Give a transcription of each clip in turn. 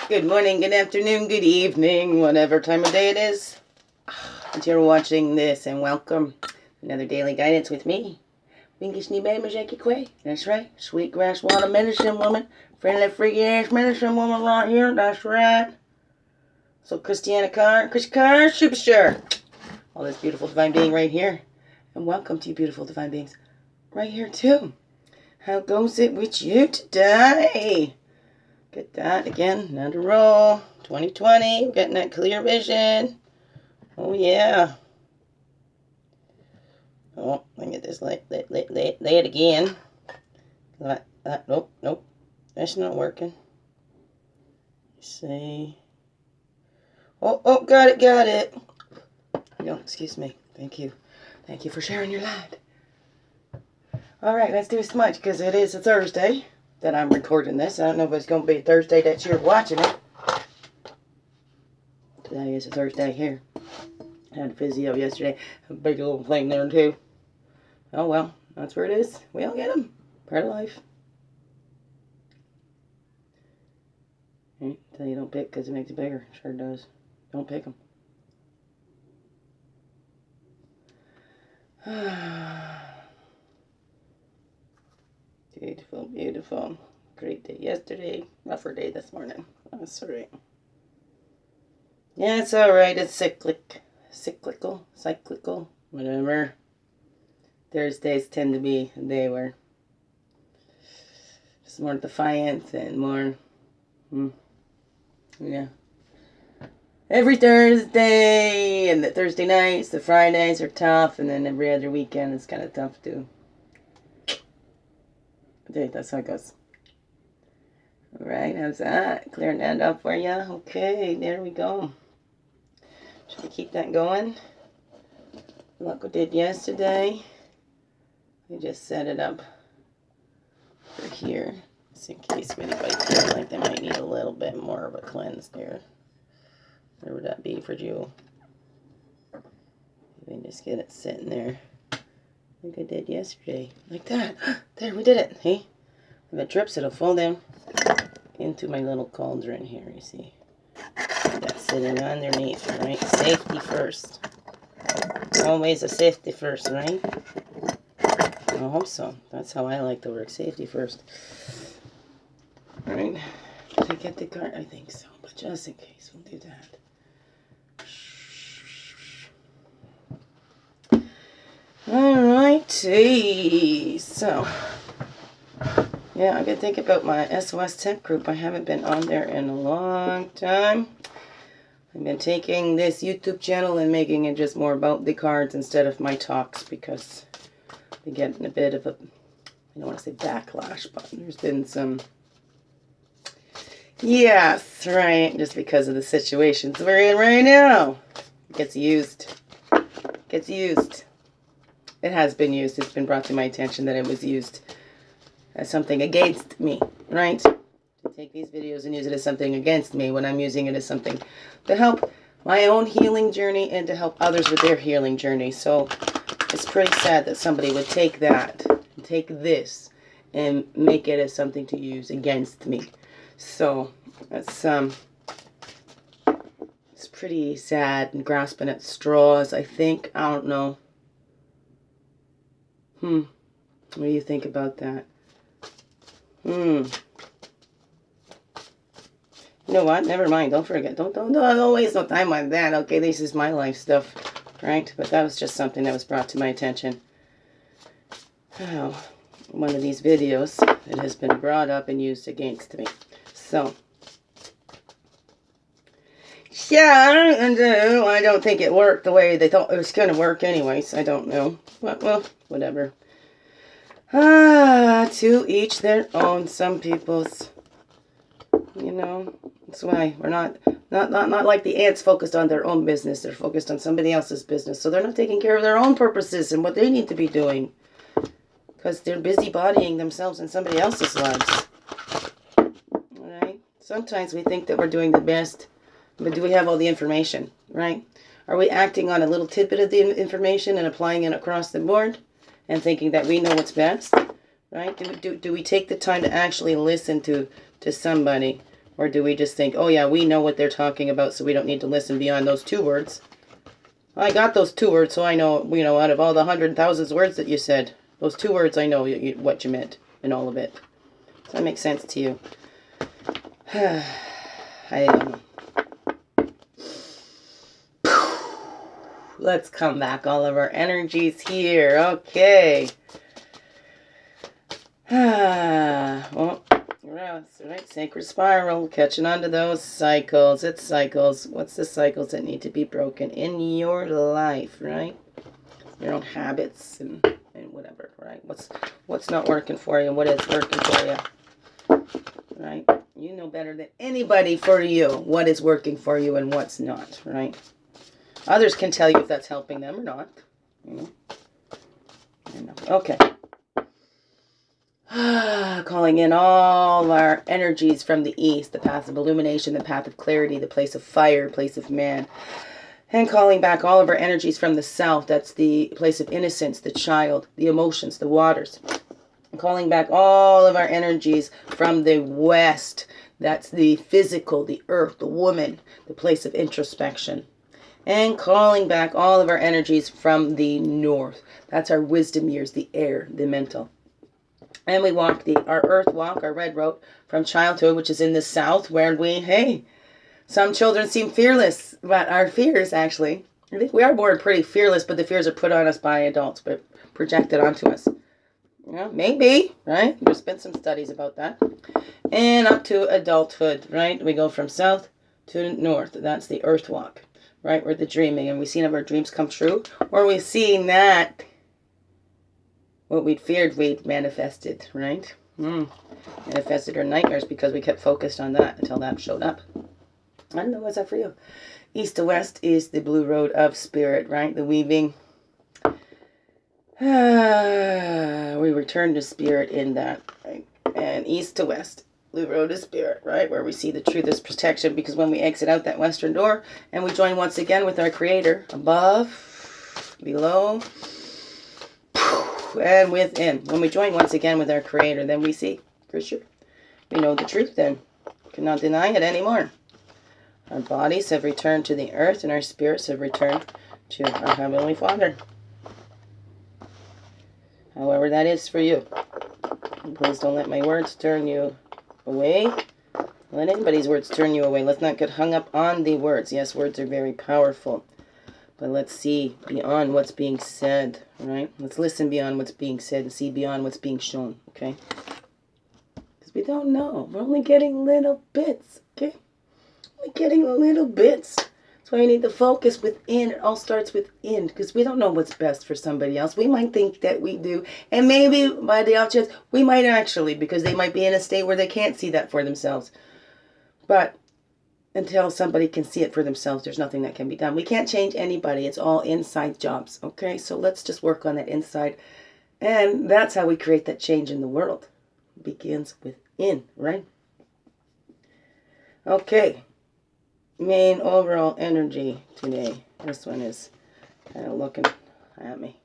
Good morning, good afternoon, good evening, whatever time of day it is that you're watching this, and welcome to another daily guidance with me, That's right, sweet grass water medicine woman, friendly freaky ass medicine woman right here. That's right. So Christianna superstar, all this beautiful divine being right here, and welcome to you beautiful divine beings right here too. How goes it with you today? Get that again, another roll. 2020, we're getting that clear vision. Oh yeah. Oh, let me get this lay it again. Nope. That's not working. Let's see. Oh, got it. No, excuse me. Thank you for sharing your light. All right, let's do a smudge because it is a Thursday that I'm recording this. I don't know if it's going to be a Thursday that you're watching it. Today is a Thursday here. I had physio yesterday. A big little thing there too. Oh well, that's where it is. We all get them. Part of life. Tell you don't pick because it makes it bigger. Sure does. Don't pick them. Beautiful. Great day yesterday. Rougher day this morning. That's alright. Yeah, it's alright. It's cyclical, whatever. Thursdays tend to be a day where it's more defiant and more, every Thursday, and the Thursday nights, the Fridays are tough, and then every other weekend is kind of tough too. That's how it goes. Alright, how's that? Clearing that up for you? Okay, there we go. Should we keep that going? Like we did yesterday. We just set it up for here. Just in case anybody feels like they might need a little bit more of a cleanse there. Where would that be for you? You can just get it sitting there. Like I did yesterday. Like that. There, we did it. Hey? If it drips, it'll fall down into my little cauldron here, you see. That's sitting underneath, right? Safety first. Always a safety first, right? I hope so. That's how I like to work. Safety first. Alright. Did I get the card? I think so. But just in case, we'll do that. Alrighty. So, yeah, I could think about my SOS Tech group. I haven't been on there in a long time. I've been taking this YouTube channel and making it just more about the cards instead of my talks because I've been getting a bit of a, I don't want to say backlash, but there's been some, yes, right, just because of the situations we're in right now. It gets used. It has been used. It's been brought to my attention that it was used as something against me, right? To take these videos and use it as something against me when I'm using it as something to help my own healing journey and to help others with their healing journey. So it's pretty sad that somebody would take that, take this, and make it as something to use against me. So it's pretty sad and grasping at straws, I think. I don't know. What do you think about that? You know what? Never mind. Don't forget. Don't waste no time on that. Okay, this is my life stuff, right? But that was just something that was brought to my attention. Oh, one of these videos, it has been brought up and used against me. So, yeah, and I don't think it worked the way they thought it was going to work anyways. I don't know. But, well, whatever. To each their own. Some people's, that's why we're not like the ants focused on their own business. They're focused on somebody else's business. So they're not taking care of their own purposes and what they need to be doing. Because they're busy bodying themselves in somebody else's lives. Alright? Sometimes we think that we're doing the best. But do we have all the information? Right? Are we acting on a little tidbit of the information and applying it across the board? And thinking that we know what's best? Right? Do we take the time to actually listen to somebody Or do we just think, oh yeah, we know what they're talking about, so we don't need to listen beyond those 2 words? I got those 2 words, so I know, out of all the 100,000 words that you said, those 2 words, I know what you meant in all of it. Does that make sense to you? I don't know. Let's come back, all of our energies here. Okay. Well, right, sacred spiral, catching on to those cycles. It's cycles. What's the cycles that need to be broken in your life, right? Your own habits and whatever, right? What's not working for you and what is working for you, right? You know better than anybody for you what is working for you and what's not, right? Others can tell you if that's helping them or not. Okay. Calling in all our energies from the east, the path of illumination, the path of clarity, the place of fire, place of man. And calling back all of our energies from the south, that's the place of innocence, the child, the emotions, the waters. And calling back all of our energies from the west, that's the physical, the earth, the woman, the place of introspection. And calling back all of our energies from the north, that's our wisdom years, the air, the mental. And we walk our earth walk, our red road from childhood, which is in the south, where some children seem fearless, but our fears, actually, I think we are born pretty fearless, but the fears are put on us by adults, but projected onto us. Maybe, right? There's been some studies about that. And up to adulthood, right? We go from south to north. That's the earth walk, right? We're the dreaming, and we've seen if our dreams come true, or we've seen that what we'd feared we'd manifested, right? Manifested our nightmares because we kept focused on that until that showed up. I don't know, what's that for you? East to west is the blue road of spirit, right? The weaving. We return to spirit in that, right? And east to west, blue road is spirit, right? Where we see the truth is protection, because when we exit out that western door and we join once again with our creator, above, below, and within. When we join once again with our creator, then we see, for sure. We know the truth then. Cannot deny it anymore. Our bodies have returned to the earth, and our spirits have returned to our Heavenly Father. However that is for you. Please don't let my words turn you away. Don't let anybody's words turn you away. Let's not get hung up on the words. Yes, words are very powerful. But let's see beyond what's being said, right? Let's listen beyond what's being said and see beyond what's being shown, okay? Because we don't know. We're only getting little bits, okay? Only getting little bits. That's why you need to focus within. It all starts within, because we don't know what's best for somebody else. We might think that we do, and maybe by the off chance, we might actually, because they might be in a state where they can't see that for themselves. But until somebody can see it for themselves, there's nothing that can be done. We can't change anybody. It's all inside jobs, okay? So let's just work on that inside. And that's how we create that change in the world. It begins within, right? Okay. Main overall energy today. This one is kind of looking at me.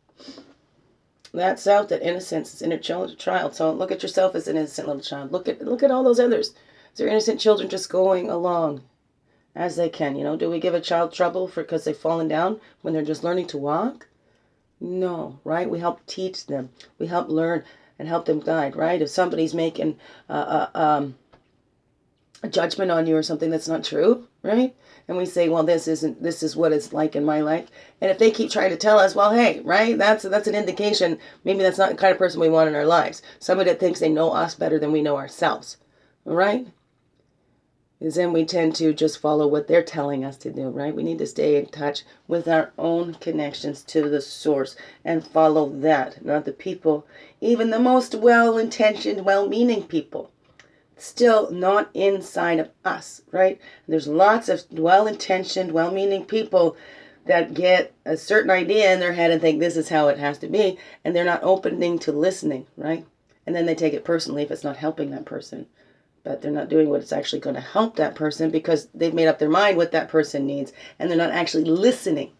That self, that innocence, is inner child. So look at yourself as an innocent little child. Look at all those others. They're innocent children just going along as they can. Do we give a child trouble because they've fallen down when they're just learning to walk? No, right? We help teach them. We help learn and help them guide, right? If somebody's making a judgment on you or something that's not true, right? And we say, well, this is what it's like in my life. And if they keep trying to tell us, well, hey, right? That's an indication. Maybe that's not the kind of person we want in our lives. Somebody that thinks they know us better than we know ourselves, right? Because then we tend to just follow what they're telling us to do, right? We need to stay in touch with our own connections to the source and follow that, not the people, even the most well-intentioned, well-meaning people. Still not inside of us, right? There's lots of well-intentioned, well-meaning people that get a certain idea in their head and think this is how it has to be, and they're not opening to listening, right? And then they take it personally if it's not helping that person. But they're not doing what it's actually going to help that person because they've made up their mind what that person needs, and they're not actually listening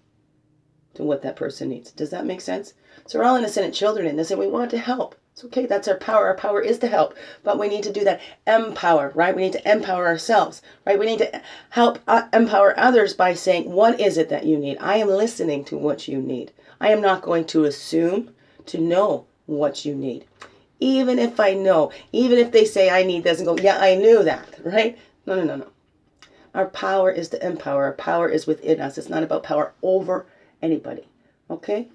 to what that person needs. Does that make sense? So we're all innocent children in this, and we want to help. It's okay. That's our power. Our power is to help. But we need to do that. Empower, right? We need to empower ourselves, right? We need to help empower others by saying, what is it that you need? I am listening to what you need. I am not going to assume to know what you need. Even if I know, even if they say I need this and go, yeah, I knew that, right? No, no, no, no. Our power is to empower. Our power is within us. It's not about power over anybody, okay?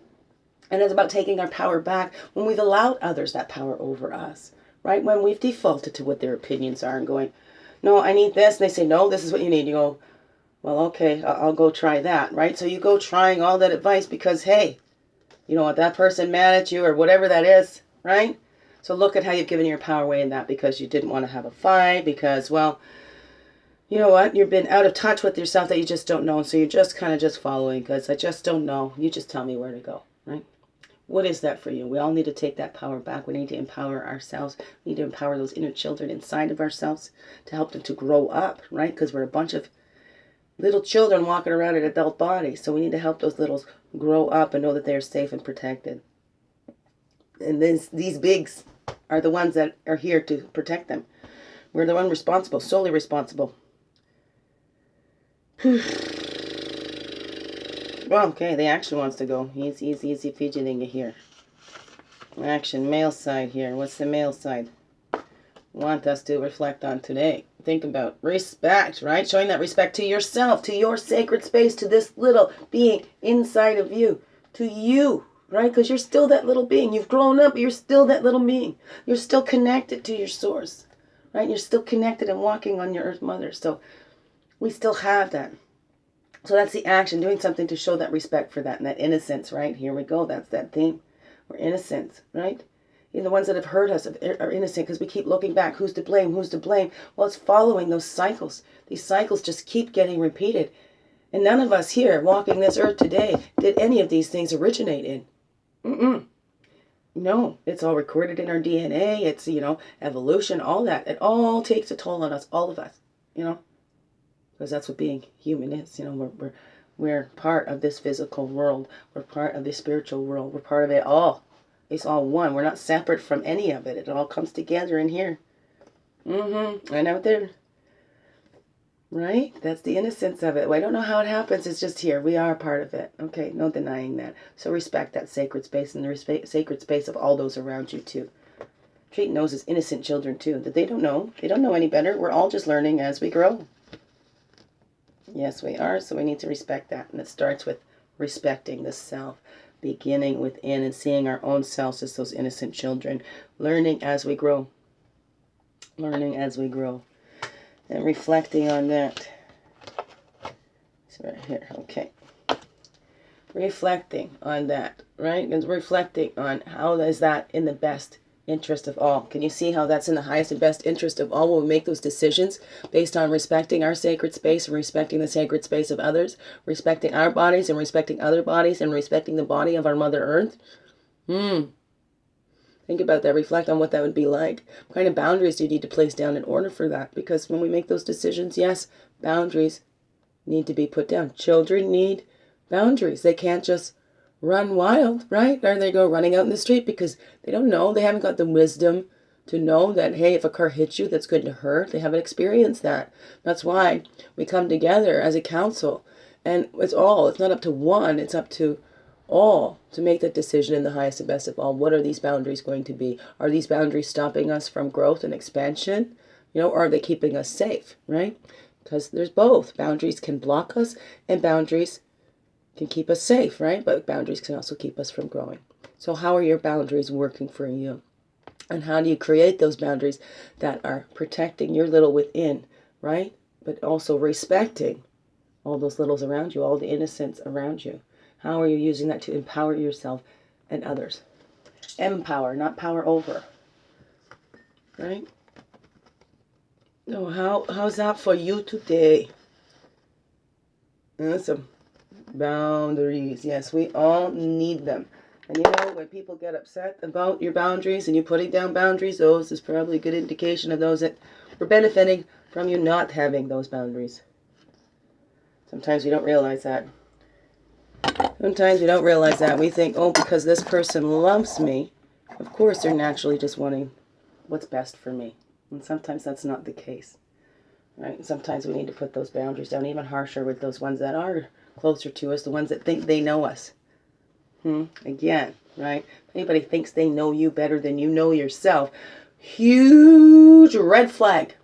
And it's about taking our power back when we've allowed others that power over us, right? When we've defaulted to what their opinions are and going, no, I need this. And they say, no, this is what you need. You go, well, okay, I'll go try that, right? So you go trying all that advice because, hey, you don't want that person mad at you or whatever that is, right? So look at how you've given your power away in that because you didn't want to have a fight because, well, you know what? You've been out of touch with yourself that you just don't know. So you're just kind of just following because I just don't know. You just tell me where to go, right? What is that for you? We all need to take that power back. We need to empower ourselves. We need to empower those inner children inside of ourselves to help them to grow up, right? Because we're a bunch of little children walking around in adult bodies. So we need to help those littles grow up and know that they're safe and protected. And these bigs are the ones that are here to protect them. We're the one responsible, solely responsible. Well, okay, the action wants to go. Easy fidgeting here. Action, male side here. What's the male side? Want us to reflect on today. Think about respect, right? Showing that respect to yourself, to your sacred space, to this little being inside of you, to you, right? Because you're still that little being. You've grown up, but you're still that little being. You're still connected to your source, right? You're still connected and walking on your Earth Mother. So we still have that. So that's the action, doing something to show that respect for that and that innocence, right? Here we go. That's that theme. We're innocent, right? And the ones that have hurt us are innocent because we keep looking back. Who's to blame? Who's to blame? Well, it's following those cycles. These cycles just keep getting repeated. And none of us here walking this earth today did any of these things originate in. No, it's all recorded in our DNA. It's, evolution, all that. It all takes a toll on us, all of us, because that's what being human is. We're part of this physical world. We're part of the spiritual world. We're part of it all. It's all one. We're not separate from any of it. It all comes together in here. And out there. Right? That's the innocence of it. Well, I don't know how it happens. It's just here. We are part of it. Okay, no denying that. So respect that sacred space and the sacred space of all those around you too. Treat those as innocent children too. That they don't know. They don't know any better. We're all just learning as we grow. Yes, we are. So we need to respect that. And it starts with respecting the self. Beginning within and seeing our own selves as those innocent children. Learning as we grow. Learning as we grow. And reflecting on that. It's right here. Okay. Reflecting on that, right? And reflecting on how is that in the best interest of all. Can you see how that's in the highest and best interest of all when we make those decisions based on respecting our sacred space and respecting the sacred space of others, respecting our bodies and respecting other bodies and respecting the body of our Mother Earth? Think about that. Reflect on what that would be like. What kind of boundaries do you need to place down in order for that? Because when we make those decisions, yes, boundaries need to be put down. Children need boundaries. They can't just run wild, right? Or they go running out in the street because they don't know. They haven't got the wisdom to know that, hey, if a car hits you, that's going to hurt. They haven't experienced that. That's why we come together as a council. And it's not up to one. It's up to all to make that decision in the highest and best of all. What are these boundaries going to be? Are these boundaries stopping us from growth and expansion? Or are they keeping us safe, right? Because there's both. Boundaries can block us and boundaries can keep us safe, right? But boundaries can also keep us from growing. So how are your boundaries working for you? And how do you create those boundaries that are protecting your little within, right? But also respecting all those littles around you, all the innocence around you. How are you using that to empower yourself and others? Empower, not power over. Right? So how's that for you today? Awesome. Boundaries. Yes, we all need them. And when people get upset about your boundaries and you putting down boundaries, those is probably a good indication of those that were benefiting from you not having those boundaries. Sometimes we don't realize that. We think, because this person loves me, Of course, they're naturally just wanting what's best for me. And sometimes that's not the case, right? Sometimes we need to put those boundaries down, even harsher with those ones that are closer to us, the ones that think they know us. Again, right? If anybody thinks they know you better than you know yourself, huge red flag,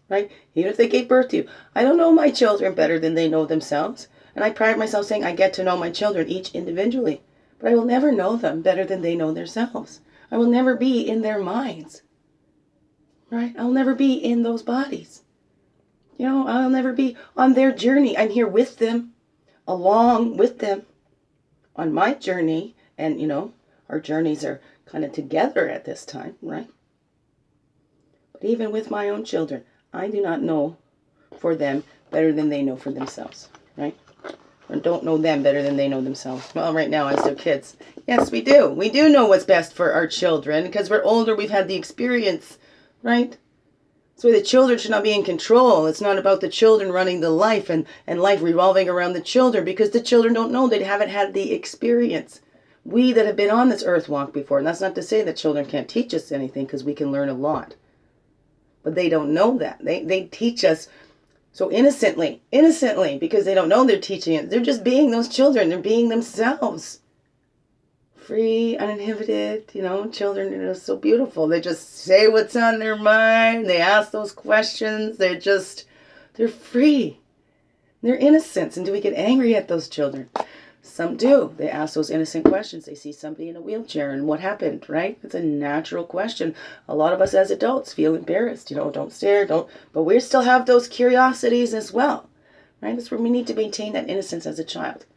right? Even if they gave birth to you. I don't know my children better than they know themselves. And I pride myself saying I get to know my children each individually. But I will never know them better than they know themselves. I will never be in their minds, right? I'll never be in those bodies. You know, I'll never be on their journey. I'm here with them, along with them on my journey. And, you know, our journeys are kind of together at this time, right? But even with my own children, I do not know for them better than they know for themselves, right? Or don't know them better than they know themselves. Well, right now, as their kids. Yes, we do. We do know what's best for our children because we're older. We've had the experience, right? So the children should not be in control. It's not about the children running the life and life revolving around the children because the children don't know. They haven't had the experience. We that have been on this earth walk before, and that's not to say that children can't teach us anything because we can learn a lot. But they don't know that. They teach us so innocently, because they don't know they're teaching it. They're just being those children. They're being themselves. Free, uninhibited, you know, children are so beautiful. They just say what's on their mind. They ask those questions. They're free. They're innocent. And do we get angry at those children? Some do. They ask those innocent questions. They see somebody in a wheelchair and what happened, right? It's a natural question. A lot of us as adults feel embarrassed, you know, don't stare, but we still have those curiosities as well, right? That's where we need to maintain that innocence as a child.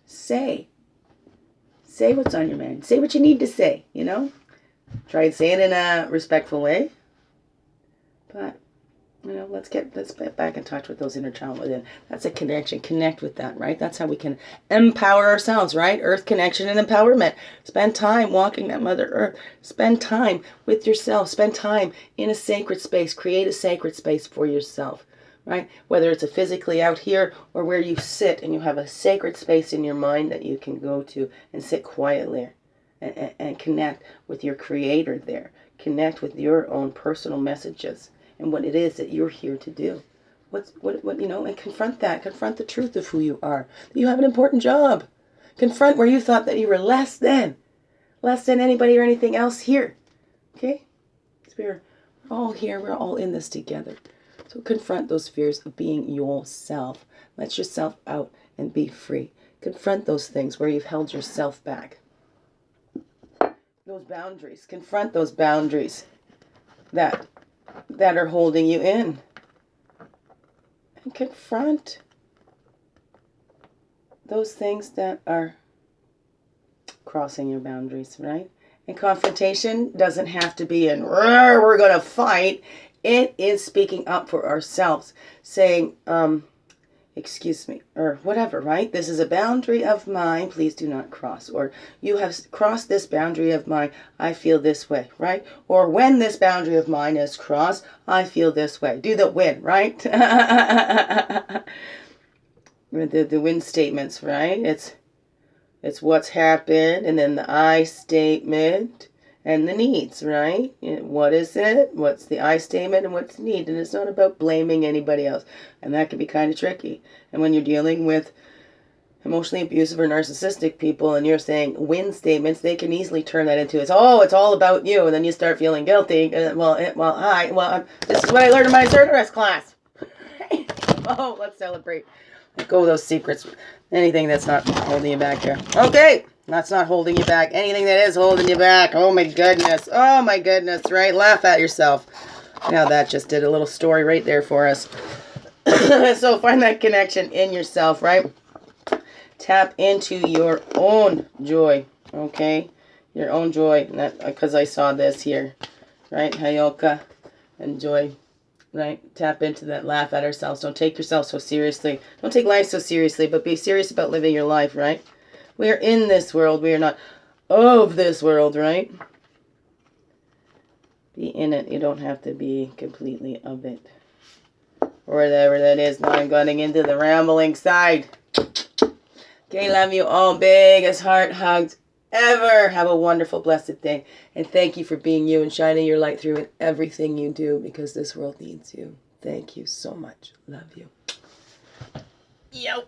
Say what's on your mind. Say what you need to say, you know? Try and say it in a respectful way. But, you know, let's get back in touch with those inner child within. That's a connection. Connect with that, right? That's how we can empower ourselves, right? Earth connection and empowerment. Spend time walking that Mother Earth. Spend time with yourself. Spend time in a sacred space. Create a sacred space for yourself, right? Whether it's physically out here or where you sit and you have a sacred space in your mind that you can go to and sit quietly and connect with your Creator there. Connect with your own personal messages and what it is that you're here to do. What you know, and confront that. Confront the truth of who you are. That you have an important job. Confront where you thought that you were less than anybody or anything else here. Okay? We're all here. We're all in this together. So confront those fears of being yourself. Let yourself out and be free. Confront those things where you've held yourself back. Those boundaries. Confront those boundaries that are holding you in. And confront those things that are crossing your boundaries, right? And confrontation doesn't have to be in, we're going to fight. It is speaking up for ourselves, saying, excuse me, or whatever, right? This is a boundary of mine, please do not cross. Or you have crossed this boundary of mine, I feel this way, right? Or when this boundary of mine is crossed, I feel this way. Do the win, right? the win statements, right? It's what's happened, and then the I statement, and the needs, right? What is it? What's the I statement and what's the need? And it's not about blaming anybody else. And that can be kind of tricky. And when you're dealing with emotionally abusive or narcissistic people and you're saying win statements, they can easily turn that into it's all about you. And then you start feeling guilty. This is what I learned in my Zerderess class. Oh, let's celebrate. Let go of those secrets. Anything that's not holding you back here. Okay. That's not holding you back. Anything that is holding you back. Oh my goodness, right? Laugh at yourself. Now that just did a little story right there for us. So find that connection in yourself, right? Tap into your own joy, okay? Your own joy. Because I saw this here, right? Hayoka and joy, right? Tap into that. Laugh at ourselves. Don't take yourself so seriously. Don't take life so seriously, but be serious about living your life, right? We are in this world. We are not of this world, right? Be in it. You don't have to be completely of it. Or whatever that is. Now I'm getting into the rambling side. Okay, love you all. Biggest heart hugs. ever. Have a wonderful, blessed day. And thank you for being you and shining your light through in everything you do, because this world needs you. Thank you so much. Love you. Yo.